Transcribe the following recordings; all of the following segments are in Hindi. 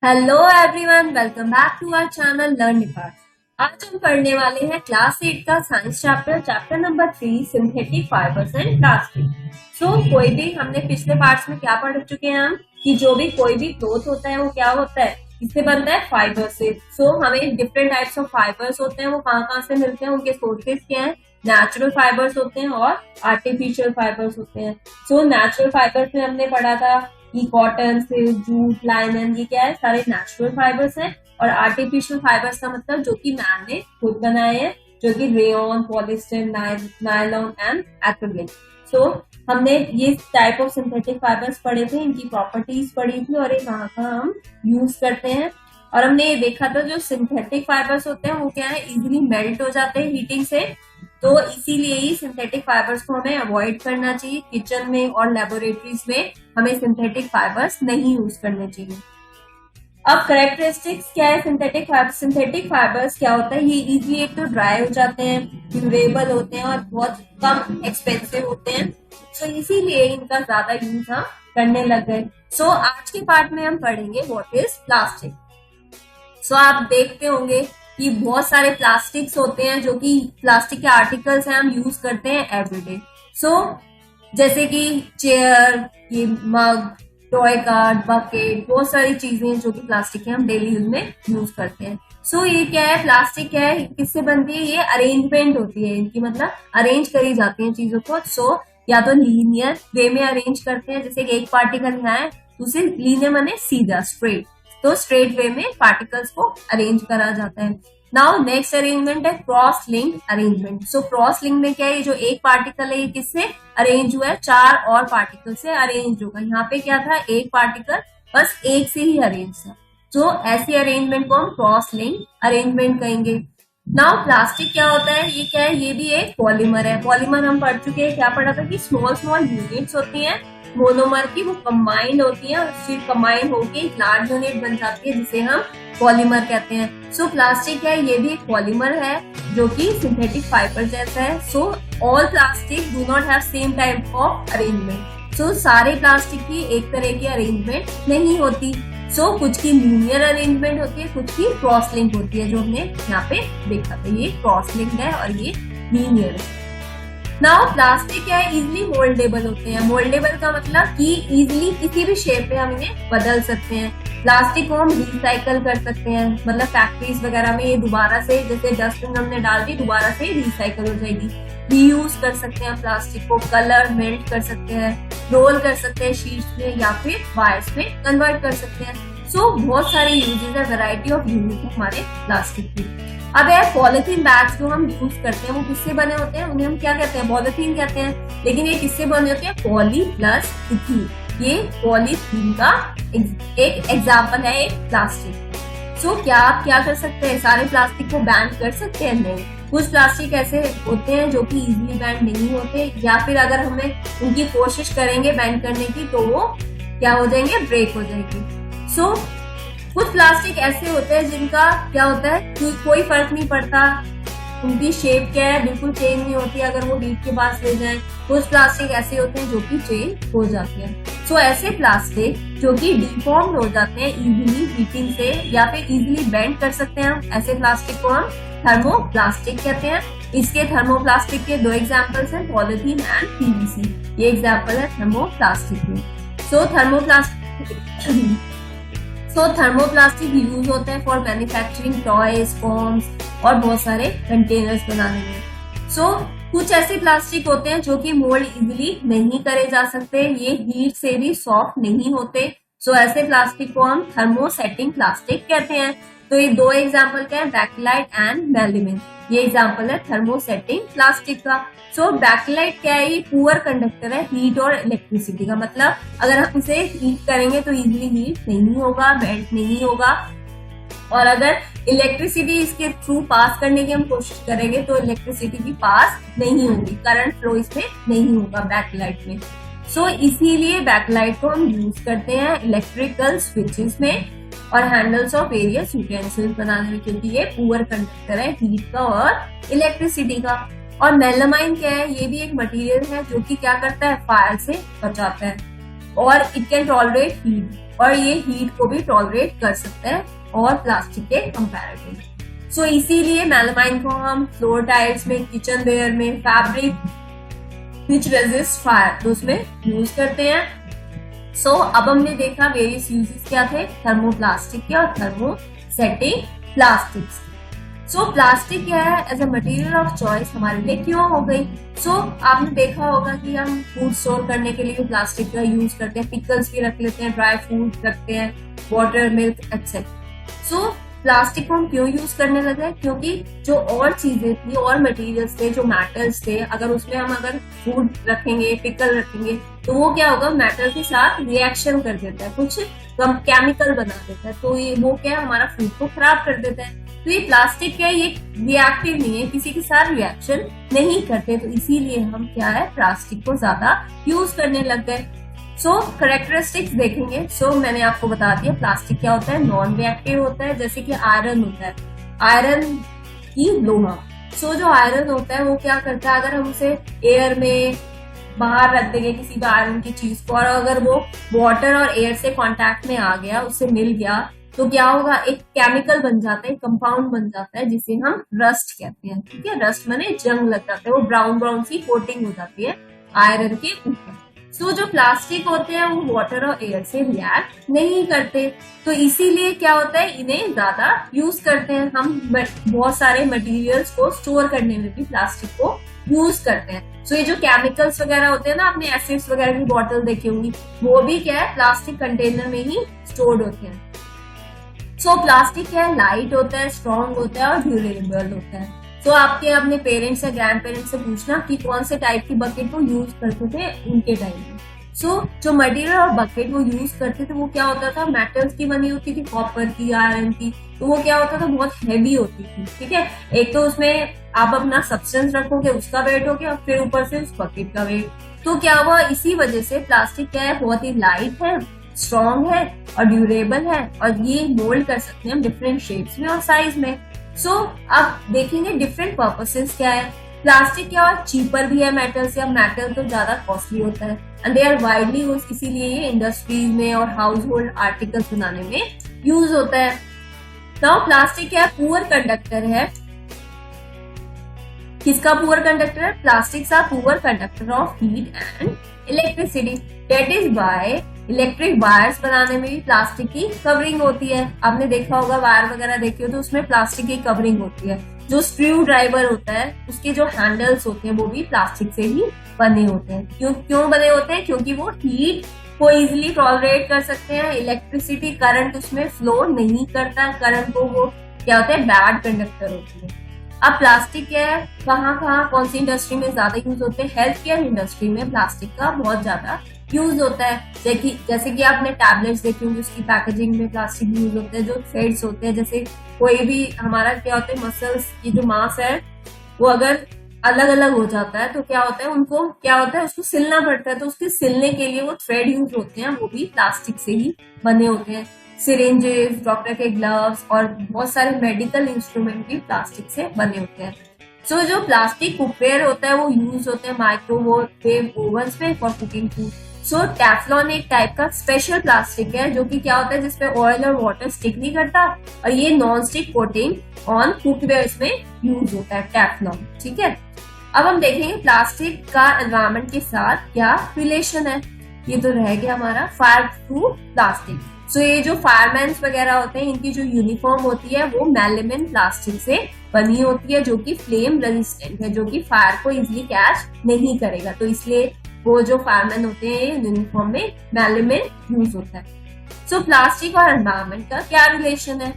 Hello everyone, welcome back to our channel learn Nipat. आज हम पढ़ने वाले हैं क्लास 8 का science chapter number 3 synthetic fibres and plastic. कोई भी हमने पिछले पार्ट्स में क्या पढ़ चुके हैं हम कि जो भी कोई भी क्लॉथ होता है वो क्या होता है, इससे बनता है फाइबर से। हमें डिफरेंट टाइप्स ऑफ फाइबर्स होते हैं, वो कहाँ से मिलते हैं, उनके सोर्सेज क्या है। नेचुरल फाइबर्स होते हैं और आर्टिफिशियल फाइबर्स होते हैं। नेचुरल फाइबर्स में हमने पढ़ा था कि कॉटन, सिल्क, जूट, लाइनन, ये क्या है, सारे नेचुरल फाइबर्स हैं। और आर्टिफिशियल फाइबर्स का मतलब जो कि मैन ने खुद बनाए हैं, जो कि rayon, polyester, nylon and acrylic. हमने ये टाइप ऑफ सिंथेटिक फाइबर्स पढ़े थे, इनकी प्रॉपर्टीज पढ़ी थी और ये कहाँ हम यूज करते हैं। और हमने ये देखा था जो सिंथेटिक फाइबर्स होते हैं वो क्या है, इजिली मेल्ट हो जाते हैं हीटिंग से। तो इसीलिए ही सिंथेटिक फाइबर्स को हमें अवॉइड करना चाहिए। किचन में और लेबोरेटरीज में हमें सिंथेटिक फाइबर्स नहीं यूज करने चाहिए। अब कैरेक्टरिस्टिक्स क्या है सिंथेटिक फाइबर्स क्या होता है, ये इजीली एक तो ड्राई हो जाते हैं, ड्यूरेबल होते हैं और बहुत कम एक्सपेंसिव होते हैं। इसीलिए इनका ज्यादा यूज हम करने लग गए। आज के पार्ट में हम पढ़ेंगे व्हाट इज प्लास्टिक। आप देखते होंगे कि बहुत सारे प्लास्टिक्स होते हैं, जो कि प्लास्टिक के आर्टिकल्स हैं, हम यूज करते हैं एवरीडे। जैसे कि चेयर, ये मग, टॉय कार्ड, बकेट, बहुत सारी चीजें जो कि प्लास्टिक के हम डेली यूज में यूज करते हैं। ये क्या है, प्लास्टिक क्या है, किससे बनती है, ये अरेंजमेंट होती है इनकी, मतलब अरेंज करी जाती है चीजों को। या तो लीनियर वे में अरेंज करते हैं, जैसे कि एक पार्टिकल यहाँ है तो उसे लीनियर माने सीधा, स्ट्रेट। स्ट्रेट वे में पार्टिकल्स को अरेंज करा जाता है। नाउ नेक्स्ट अरेंजमेंट है cross link arrangement. Cross link में क्या है, जो एक पार्टिकल है ये किससे अरेंज हुआ है, 4 और पार्टिकल से अरेंज होगा। यहाँ पे क्या था, एक पार्टिकल बस एक से ही अरेंज था। ऐसी अरेंजमेंट को हम क्रॉस लिंक अरेंजमेंट कहेंगे। नाउ प्लास्टिक क्या होता है, ये क्या है, ये भी एक पॉलीमर है। पॉलीमर हम पढ़ चुके हैं, क्या पढ़ा था कि स्मॉल यूनिट्स होती हैं मोनोमर की, वो कंबाइंड होती है, फिर कंबाइंड होके एक लार्ज यूनिट बन जाती है जिसे हम पॉलीमर कहते हैं। प्लास्टिक है, ये भी एक पॉलीमर है जो कि सिंथेटिक फाइबर जैसा है। All plastic do not have same type of arrangement. सारे प्लास्टिक की एक तरह की अरेंजमेंट नहीं होती। कुछ की लीनियर अरेंजमेंट होती है, कुछ की क्रॉस लिंक होती है, जो हमने यहाँ पे देखा था। ये क्रॉस लिंक है और ये लीनियर है। नाउ प्लास्टिक क्या है, इजिली मोल्डेबल होते हैं। मोल्डेबल का मतलब कि इजिली किसी भी शेप में हम इन्हें बदल सकते हैं। प्लास्टिक को हम रिसाइकल कर सकते हैं, मतलब फैक्ट्रीज वगैरह में ये दोबारा से, जैसे डस्टबिन हमने डाल दी, दोबारा से रिसाइकल हो जाएगी। रीयूज कर सकते हैं प्लास्टिक को, कलर मेल्ट कर सकते हैं, रोल कर सकते हैं शीट्स में या फिर वायर्स में कन्वर्ट कर सकते हैं। बहुत सारे यूजेस है, वैरायटी ऑफ यूजेस है हमारे प्लास्टिक की। अब यार पॉलिथीन बैग्स जो हम यूज करते हैं वो किससे बने होते हैं, उन्हें हम क्या कहते हैं, पॉलिथीन कहते हैं। लेकिन ये किससे बने होते हैं, पॉली प्लस इथीन। ये पॉलीथीन का एक एग्जाम्पल है, एक प्लास्टिक। क्या आप क्या कर सकते हैं, सारे प्लास्टिक को बैन कर सकते हैं? नहीं। कुछ प्लास्टिक ऐसे होते हैं जो कि इजीली बैन नहीं होते, या फिर अगर हमें उनकी कोशिश करेंगे बैन करने की तो वो क्या हो जाएंगे, ब्रेक हो जाएगी। कुछ प्लास्टिक ऐसे होते हैं जिनका क्या होता है कि कोई फर्क नहीं पड़ता, उनकी शेप क्या है बिल्कुल चेंज नहीं होती अगर वो हीट के पास ले जाए। कुछ प्लास्टिक ऐसे होते हैं जो कि चेंज हो जाते हैं। ऐसे प्लास्टिक जो कि डिफॉर्म हो जाते हैं इजीली हीटिंग से, या फिर इजीली बेंड कर सकते हैं हम, ऐसे प्लास्टिक को हम थर्मोप्लास्टिक कहते हैं। इसके थर्मोप्लास्टिक के 2 एग्जाम्पल्स हैं, पॉलिथीन एंड पीवीसी। ये एग्जाम्पल है थर्मोप्लास्टिक में। थर्मोप्लास्टिक यूज होते हैं फॉर मैन्युफैक्चरिंग टॉयज, फॉर्म्स और बहुत सारे कंटेनर्स बनाने में। कुछ ऐसे प्लास्टिक होते हैं जो कि मोल्ड इजीली नहीं करे जा सकते, ये हीट से भी सॉफ्ट नहीं होते। ऐसे प्लास्टिक को हम थर्मोसेटिंग प्लास्टिक कहते हैं। ये 2 एग्जाम्पल क्या है, बैकलाइट एंड मेलामिन। ये एग्जाम्पल है थर्मोसेटिंग प्लास्टिक का। बैकलाइट क्या है, ये पुअर कंडक्टर है हीट और इलेक्ट्रिसिटी का। मतलब अगर हम इसे हीट करेंगे तो इजीली हीट नहीं होगा, मेल्ट नहीं होगा। और अगर इलेक्ट्रिसिटी इसके थ्रू पास करने की हम कोशिश करेंगे तो इलेक्ट्रिसिटी भी पास नहीं होगी, करंट फ्लो इसमें नहीं होगा बैकलाइट में। इसीलिए बैकलाइट को हम यूज करते हैं इलेक्ट्रिकल स्विचेस में और हैंडल्स ऑफ वेरियस यूटेंसिल्स बनाने में, क्योंकि ये पुअर कंडक्टर है हीट का और इलेक्ट्रिसिटी का। और मेलामाइन क्या है, ये भी एक मटेरियल है जो कि क्या करता है, फायर से बचाता है और इट कैन टॉलरेट हीट। और ये हीट को भी टॉलरेट कर सकता है और प्लास्टिक के कंपैरेटिव। सो इसीलिए मेलामाइन को हम फ्लोर टाइल्स में, किचन वेयर में, फैब्रिक विच रेजिस्ट फायर तो उसमें यूज करते हैं। सो अब हमने देखा वेरियस यूजेस क्या थे थर्मोप्लास्टिक के और थर्मोसेटिंग प्लास्टिक्स। सो प्लास्टिक क्या है as a material of choice हमारे लिए क्यों हो गई। सो आपने देखा होगा कि हम फूड स्टोर करने के लिए भी प्लास्टिक का यूज करते हैं, पिकल्स भी रख लेते हैं, ड्राई फ्रूट रखते हैं, वाटर, मिल्क एक्सेट्रा। सो प्लास्टिक को हम क्यों यूज करने लगे, क्योंकि जो और चीजें थी और मटेरियल्स थे, जो मेटल्स थे, अगर फूड रखेंगे, पिकल रखेंगे तो वो क्या होगा, मेटल के साथ रिएक्शन कर देता है, कुछ केमिकल बना देता है, तो ये वो क्या हमारा फूड को खराब कर देता है। तो ये प्लास्टिक क्या है, ये रिएक्टिव नहीं है, किसी के साथ रिएक्शन नहीं करते, तो इसीलिए हम क्या है प्लास्टिक को ज्यादा यूज करने लग गए। सो करेक्टरिस्टिक्स देखेंगे। सो मैंने आपको बता दिया प्लास्टिक क्या होता है, नॉन रिएक्टिव होता है, जैसे कि आयरन होता है, आयरन की लोहा। सो जो आयरन होता है वो क्या करता है, अगर हम उसे एयर में बाहर रख देंगे किसी भी आयरन की चीज को, और अगर वो वाटर और एयर से कांटेक्ट में आ गया, उससे मिल गया, तो क्या होगा, एक केमिकल बन जाता है, कंपाउंड बन जाता है, जिसे हम रस्ट कहते हैं। ठीक है, रस्ट माने जंग लग जाता है, वो ब्राउन ब्राउन सी कोटिंग हो जाती है आयरन के ऊपर। सो जो प्लास्टिक होते हैं वो वाटर और एयर से रिएक्ट नहीं करते, तो इसीलिए क्या होता है, इन्हें ज्यादा यूज करते हैं हम। बहुत सारे मटेरियल्स को स्टोर करने में भी प्लास्टिक को यूज करते हैं। सो ये जो केमिकल्स वगैरह होते हैं ना, आपने एसिड्स वगैरह की बोतल देखी होंगी, वो भी क्या है प्लास्टिक कंटेनर में ही स्टोर्ड होते हैं। सो प्लास्टिक क्या है, लाइट होता है, स्ट्रॉन्ग होता है और ड्यूरेबल होता है। तो आपके अपने पेरेंट्स या ग्रैंड पेरेंट्स से पूछना कि कौन से टाइप की बकेट वो यूज करते थे उनके टाइम में। सो जो मटेरियल और बकेट वो यूज करते थे वो क्या होता था, मेटल्स की बनी होती थी, कॉपर की, आयरन की, तो वो क्या होता था, बहुत हैवी होती थी। ठीक है, एक तो उसमें आप अपना सब्सटेंस रखोगे, उसका वेट हो गया, फिर ऊपर से उस बकेट का वेट, तो क्या हुआ, इसी वजह से प्लास्टिक क्या है, बहुत ही लाइट है, स्ट्रॉन्ग है और ड्यूरेबल है, और ये मोल्ड कर सकते हैं हम डिफरेंट शेप्स में और साइज में। सो अब देखेंगे डिफरेंट पर्पसेस क्या है। प्लास्टिक क्या और चीपर भी है मेटल से, अब मेटल तो ज्यादा कॉस्टली होता है, and they are widely use, इसीलिए ये इंडस्ट्रीज में और हाउस होल्ड आर्टिकल्स बनाने में यूज होता है। नाउ प्लास्टिक क्या है, पुअर कंडक्टर है। किसका पुअर कंडक्टर है, plastics are poor conductor of heat and electricity, that is why electric wires बनाने में भी प्लास्टिक की कवरिंग होती है। आपने देखा होगा वायर वगैरह देखी हो तो उसमें प्लास्टिक की कवरिंग होती है। जो स्क्रू ड्राइवर होता है उसके जो हैंडल्स होते हैं वो भी प्लास्टिक से ही बने होते हैं। क्यों बने होते हैं, क्योंकि वो हीट को इजिली टॉलरेट कर सकते हैं, इलेक्ट्रिसिटी करंट उसमें फ्लो नहीं करता, करंट को वो क्या होता है, बैड कंडक्टर होती है। अब प्लास्टिक क्या है, कहाँ कौन सी इंडस्ट्री में ज्यादा यूज होते हैं, हेल्थ केयर इंडस्ट्री में प्लास्टिक का बहुत ज्यादा यूज होता है। जैसे कि आपने टैबलेट्स देखी होंगी, उसकी पैकेजिंग में प्लास्टिक यूज होते हैं। जो थ्रेड्स होते हैं, जैसे कोई भी हमारा क्या होता है, मसल्स की जो मांस है वो अगर अलग अलग हो जाता है तो क्या होता है, उनको क्या होता है, उसको सिलना पड़ता है, तो उसके सिलने के लिए वो थ्रेड यूज होते हैं, वो भी प्लास्टिक से ही बने होते हैं। सिरिंजेस, डॉक्टर के ग्लव्स और बहुत सारे मेडिकल इंस्ट्रूमेंट भी प्लास्टिक से बने होते हैं। सो जो प्लास्टिक कुकवेयर होता है वो यूज होते हैं माइक्रोवेव ओवन्स में for cooking food. So Teflon एक टाइप का स्पेशल प्लास्टिक है जो कि क्या होता है, जिसपे ऑयल और वाटर स्टिक नहीं करता, और ये non stick coating on cookware में यूज होता है टेफ्लॉन। ठीक है, अब हम देखेंगे प्लास्टिक का एनवायरमेंट के साथ क्या रिलेशन है। ये तो रह गया हमारा फायर थ्रू प्लास्टिक। सो ये जो फायरमैन वगैरह होते हैं, इनकी जो यूनिफॉर्म होती है वो मेलामाइन प्लास्टिक से बनी होती है, जो कि फ्लेम रेजिस्टेंट है, जो कि फायर को इजिली कैच नहीं करेगा, तो इसलिए वो जो फायरमैन होते हैं यूनिफॉर्म में मेलामाइन यूज होता है। सो प्लास्टिक और एनवायरमेंट का क्या रिलेशन है,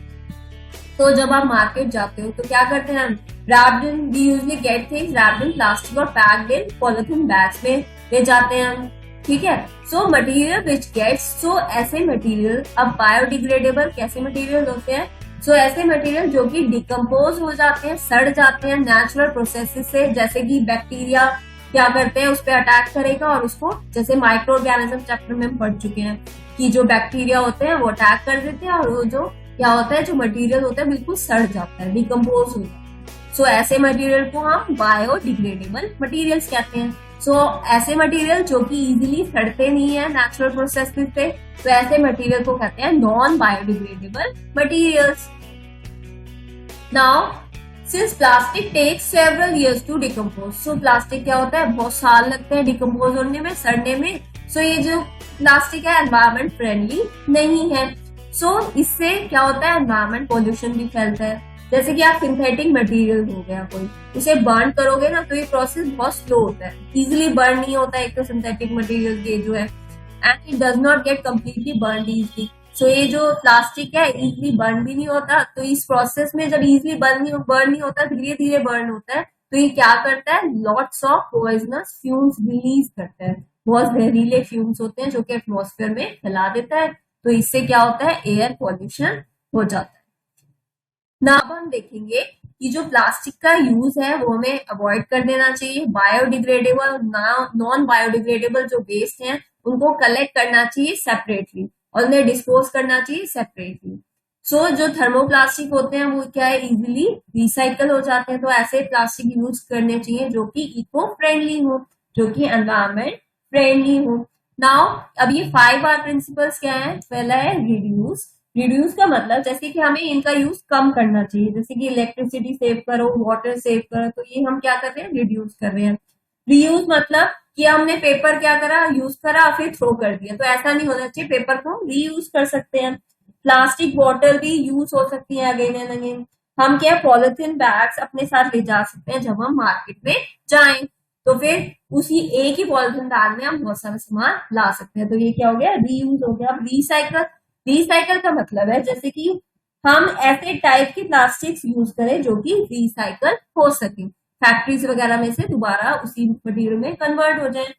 तो जब आप मार्केट जाते हो तो क्या करते हैं हम, wrapped in, we usually get things wrapped in plastic और packed in polythene bags में ले जाते हैं हम। ठीक है, सो मटेरियल विच गेट्स, सो ऐसे मटेरियल अब बायोडिग्रेडेबल कैसे मटेरियल होते हैं, सो ऐसे मटेरियल जो कि डिकम्पोज हो जाते हैं, सड़ जाते हैं नेचुरल प्रोसेसेस से, जैसे कि बैक्टीरिया क्या करते हैं, उस पर अटैक करेगा और उसको, जैसे माइक्रो ऑर्गेनिज्म चैप्टर में हम पढ़ चुके हैं कि जो बैक्टीरिया होते हैं वो अटैक कर देते हैं और वो जो क्या होता है, जो मटेरियल होता है बिल्कुल सड़ जाता है, डिकम्पोज होता है। सो ऐसे मटेरियल को हम बायोडिग्रेडेबल मटेरियल्स कहते हैं। सो ऐसे मटेरियल जो कि इजीली सड़ते नहीं है नेचुरल प्रोसेस पे, तो ऐसे मटेरियल को कहते हैं non biodegradable materials. Now since plastic takes several years to decompose, so plastic क्या होता है, बहुत साल लगते हैं डिकम्पोज होने में, सड़ने में। सो ये जो प्लास्टिक है एनवायरमेंट फ्रेंडली नहीं है। सो इससे क्या होता है, एनवायरमेंट पोल्यूशन भी फैलता है। जैसे कि आप सिंथेटिक मटेरियल हो गया कोई, उसे बर्न करोगे ना तो ये प्रोसेस बहुत स्लो होता है, इजिली बर्न नहीं होता है एक तो सिंथेटिक मटेरियल ये जो है, and it does not get completely burn easily. So ये जो प्लास्टिक है इजिली बर्न भी नहीं होता, तो इस प्रोसेस में जब इजिली बर्न नहीं होता, धीरे धीरे बर्न होता है, तो ये क्या करता है, lots of poisonous fumes release करता है। बहुत जहरीले फ्यूम्स होते हैं जो कि एटमॉस्फेयर में फैला देता है, तो इससे क्या होता है, एयर पॉल्यूशन हो जाता है। ना अब हम देखेंगे कि जो प्लास्टिक का यूज है वो हमें अवॉइड कर देना चाहिए। बायोडिग्रेडेबल नॉन बायोडिग्रेडेबल जो वेस्ट हैं उनको कलेक्ट करना चाहिए सेपरेटली और उन्हें डिस्पोज करना चाहिए सेपरेटली। सो जो थर्मोप्लास्टिक होते हैं वो क्या है, इजीली रिसाइकल हो जाते हैं, तो ऐसे प्लास्टिक यूज करने चाहिए जो कि इको फ्रेंडली हो, जो कि एनवायरमेंट फ्रेंडली हो। नाउ अब ये 5R प्रिंसिपल्स क्या है, पहला है रिड्यूस। रिड्यूस का मतलब जैसे कि हमें इनका यूज कम करना चाहिए, जैसे कि इलेक्ट्रिसिटी सेव करो, वाटर सेव करो, तो ये हम क्या कर रहे हैं, रिड्यूस कर रहे हैं। रीयूज मतलब कि हमने पेपर क्या करा, यूज करा फिर थ्रो कर दिया, तो ऐसा नहीं होना चाहिए, पेपर को रीयूज कर सकते हैं। प्लास्टिक बॉटल भी यूज हो सकती है अगेन एंड अगेन। हम क्या पॉलिथीन बैग्स अपने साथ ले जा सकते हैं जब हम मार्केट में जाएं, तो फिर उसी एक ही पॉलिथीन बैग में हम बहुत सारा सामान ला सकते हैं, तो ये क्या हो गया, रीयूज हो गया। अब रिसाइकल, रिसाइकल का मतलब है जैसे कि हम ऐसे टाइप की प्लास्टिक्स यूज करें जो कि रिसाइकल हो सके, फैक्ट्रीज वगैरह में से दोबारा उसी मटेरियल में कन्वर्ट हो जाए।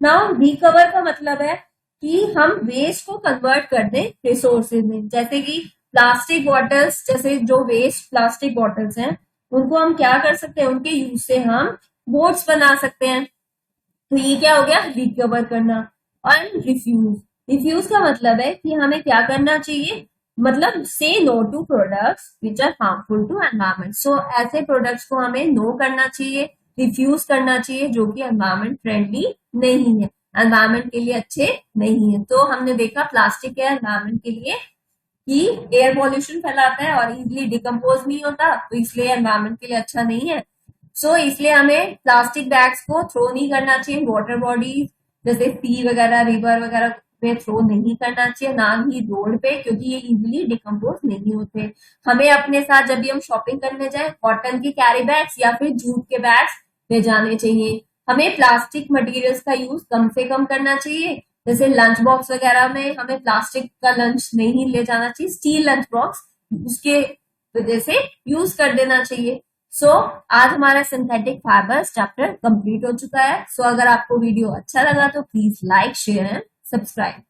नाउ रिकवर का मतलब है कि हम वेस्ट को कन्वर्ट कर दें रिसोर्सेज में, जैसे कि प्लास्टिक बॉटल्स, जैसे जो वेस्ट प्लास्टिक बॉटल्स हैं उनको हम क्या कर सकते हैं, उनके यूज से हम बोट्स बना सकते हैं, तो ये क्या हो गया, रिकवर करना। और रिफ्यूज, रिफ्यूज का मतलब है कि हमें क्या करना चाहिए, मतलब से no to products which are harmful to environment. So ऐसे प्रोडक्ट्स को हमें नो करना चाहिए, रिफ्यूज करना चाहिए जो कि एनवायरमेंट फ्रेंडली नहीं है, एनवायरमेंट के लिए अच्छे नहीं है। तो हमने देखा प्लास्टिक है एनवायरमेंट के लिए कि एयर पॉल्यूशन फैलाता है और इजिली डिकम्पोज नहीं होता, तो इसलिए एनवायरमेंट के लिए अच्छा नहीं है। सो इसलिए हमें प्लास्टिक बैग्स को थ्रो नहीं करना चाहिए वाटर बॉडीज जैसे सी वगैरह, रिवर वगैरह में थ्रो नहीं करना चाहिए, ना ही रोड पे, क्योंकि ये इजीली डिकम्पोज नहीं होते। हमें अपने साथ जब भी हम शॉपिंग करने जाए कॉटन के कैरी बैग्स या फिर जूट के बैग्स ले जाने चाहिए। हमें प्लास्टिक मटेरियल्स का यूज कम से कम करना चाहिए, जैसे लंच बॉक्स वगैरह में हमें प्लास्टिक का लंच नहीं ले जाना चाहिए, स्टील लंच बॉक्स उसके वजह से यूज कर देना चाहिए। सो आज हमारा सिंथेटिक फाइबर्स चैप्टर कंप्लीट हो चुका है। सो अगर आपको वीडियो अच्छा लगा तो please like, share and subscribe.